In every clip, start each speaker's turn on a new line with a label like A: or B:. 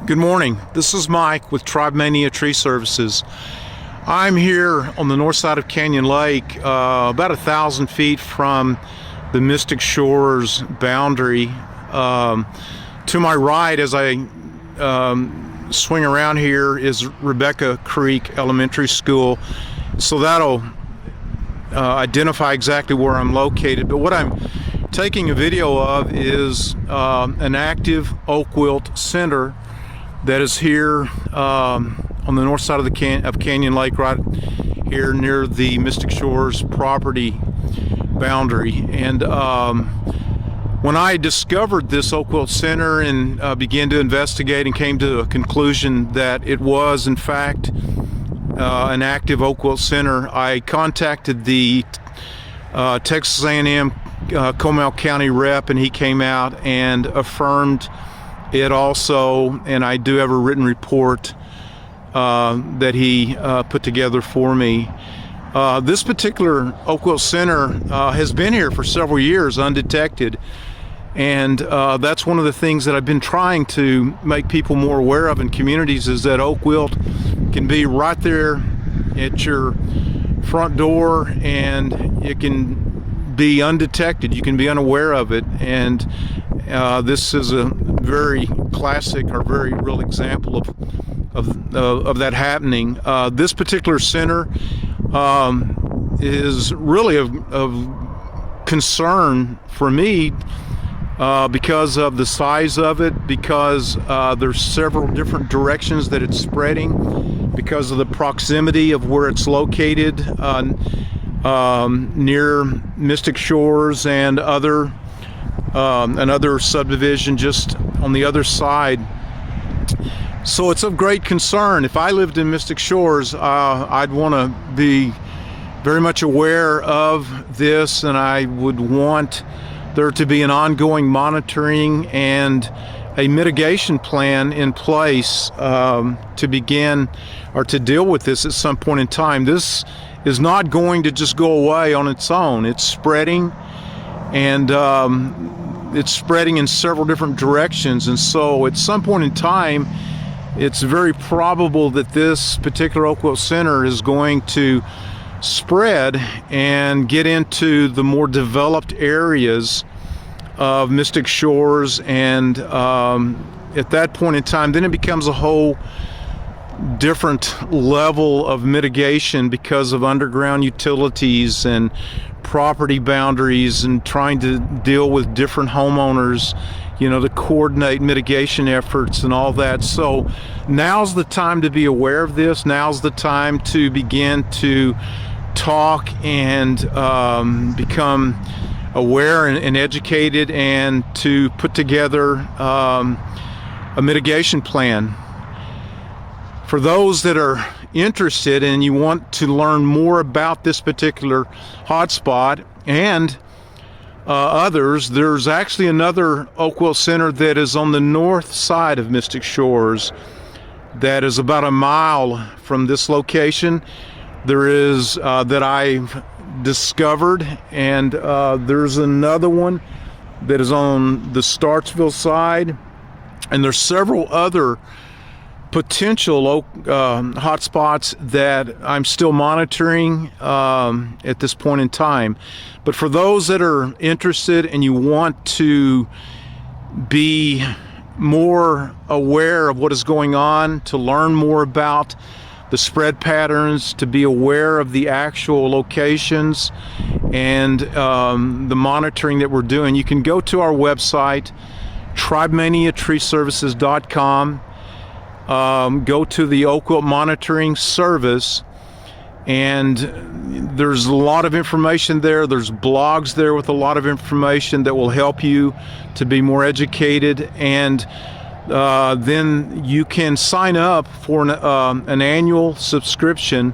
A: Good morning. This is Mike with Tribemania Tree Services. I'm here on the north side of Canyon Lake, about 1,000 feet from the Mystic Shores boundary. To my right, as I swing around here, is Rebecca Creek Elementary School. So that'll identify exactly where I'm located. But what I'm taking a video of is an active oak wilt center that is here on the north side of Canyon Lake, right here near the Mystic Shores property boundary. And when I discovered this oak wilt center and began to investigate and came to a conclusion that it was in fact an active oak wilt center, I contacted the Texas A&M Comal County rep, and he came out and affirmed it also, and I do have a written report that he put together for me. This particular oak wilt center has been here for several years undetected, and that's one of the things that I've been trying to make people more aware of in communities, is that oak wilt can be right there at your front door and it can be undetected. You can be unaware of it, and this is a very classic or very real example of that happening. This particular center is really of concern for me because of the size of it, because there's several different directions that it's spreading, because of the proximity of where it's located near Mystic Shores and another subdivision just on the other side. So it's of great concern. If I lived in Mystic Shores, I'd want to be very much aware of this, and I would want there to be an ongoing monitoring and a mitigation plan in place to begin or to deal with this at some point in time. This is not going to just go away on its own. It's spreading, and it's spreading in several different directions, and so at some point in time it's very probable that this particular oak wilt center is going to spread and get into the more developed areas of Mystic Shores, and at that point in time then it becomes a whole different level of mitigation because of underground utilities and property boundaries, and trying to deal with different homeowners, to coordinate mitigation efforts and all that. So now's the time to be aware of this. Now's the time to begin to talk and become aware and educated, and to put together a mitigation plan. For those that are interested and you want to learn more about this particular hotspot and others, there's actually another oak wilt center that is on the north side of Mystic Shores that is about a mile from this location. There is that I've discovered, and there's another one that is on the Startsville side, and there's several other potential hotspots that I'm still monitoring at this point in time. But for those that are interested and you want to be more aware of what is going on, to learn more about the spread patterns, to be aware of the actual locations and the monitoring that we're doing, you can go to our website, tribemaniatreeservices.com. Go to the Oak Wilt Monitoring Service, and there's a lot of information there. There's blogs there with a lot of information that will help you to be more educated, and then you can sign up for an annual subscription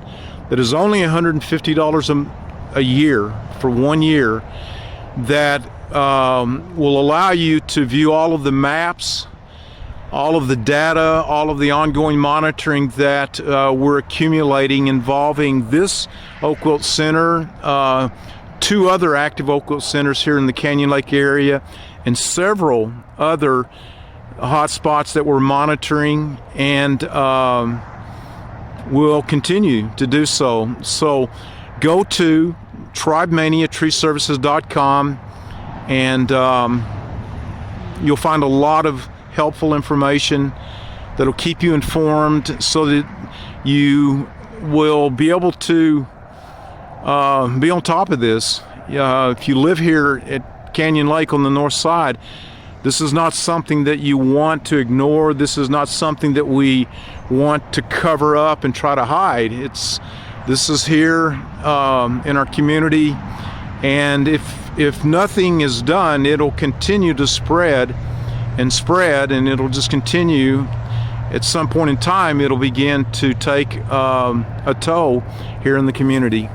A: that is only $150 a year for 1 year, that will allow you to view all of the maps, all of the data, all of the ongoing monitoring that we're accumulating involving this oak wilt center, 2 other active oak wilt centers here in the Canyon Lake area, and several other hot spots that we're monitoring, and we'll continue to do so. So go to tribemaniatreeservices.com, and you'll find a lot of helpful information that'll keep you informed, so that you will be able to be on top of this. If you live here at Canyon Lake on the north side, this is not something that you want to ignore. This is not something that we want to cover up and try to hide. This is here in our community, and if nothing is done, it'll continue to spread, and it'll just continue. At some point in time, it'll begin to take a toll here in the community.